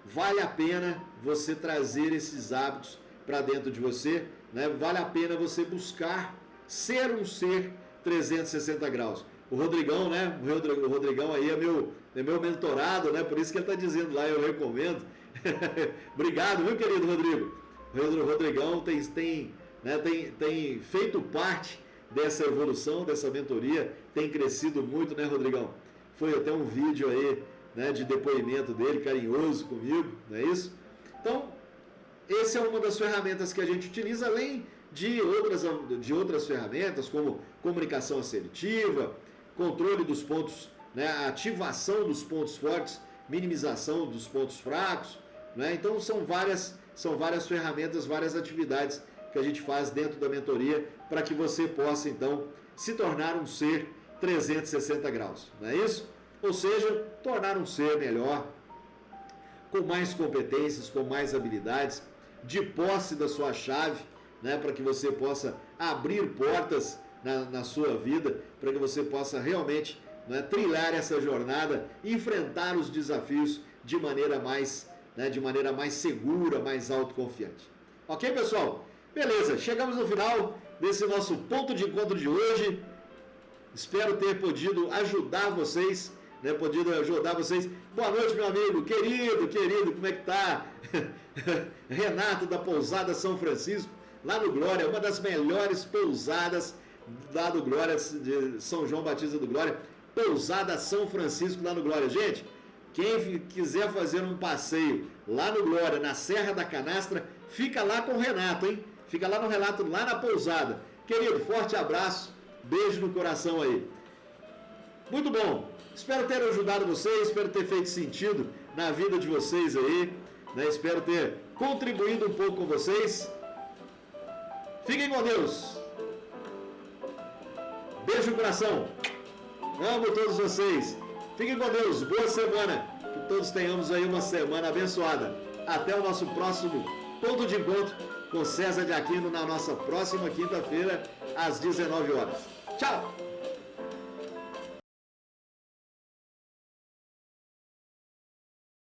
vale a pena você trazer esses hábitos para dentro de você, né? Vale a pena você buscar ser um ser 360 graus. O Rodrigão, né? O Rodrigão aí é meu mentorado, né? Por isso que ele está dizendo lá, eu recomendo. Obrigado, viu, querido Rodrigo? O Rodrigão tem feito parte dessa evolução, dessa mentoria, tem crescido muito, né, Rodrigão? Foi até um vídeo aí, né, de depoimento dele, carinhoso comigo, não é isso? Então, essa é uma das ferramentas que a gente utiliza, além de outras ferramentas, como comunicação assertiva, controle dos pontos, né, ativação dos pontos fortes, minimização dos pontos fracos, né? Então são várias ferramentas, várias atividades que a gente faz dentro da mentoria para que você possa então se tornar um ser 360 graus, não é isso? Ou seja, tornar um ser melhor, com mais competências, com mais habilidades, de posse da sua chave, né, para que você possa abrir portas na sua vida, para que você possa realmente, né, trilhar essa jornada, enfrentar os desafios de maneira mais segura, mais autoconfiante. Ok, pessoal? Beleza, chegamos no final desse nosso ponto de encontro de hoje. Espero ter podido ajudar vocês, né? Boa noite, meu amigo, querido, como é que tá? Renato da Pousada São Francisco, lá no Glória, uma das melhores pousadas lá do Glória, de São João Batista do Glória, Pousada São Francisco lá no Glória. Gente, quem quiser fazer um passeio lá no Glória, na Serra da Canastra, fica lá com o Renato, hein? Fica lá no relato, lá na pousada. Querido, forte abraço, beijo no coração aí. Muito bom. Espero ter ajudado vocês, espero ter feito sentido na vida de vocês aí, né? Espero ter contribuído um pouco com vocês. Fiquem com Deus. Beijo no coração. Amo todos vocês. Fiquem com Deus. Boa semana. Que todos tenhamos aí uma semana abençoada. Até o nosso próximo ponto de encontro com César de Aquino na nossa próxima quinta-feira, às 19 horas. Tchau!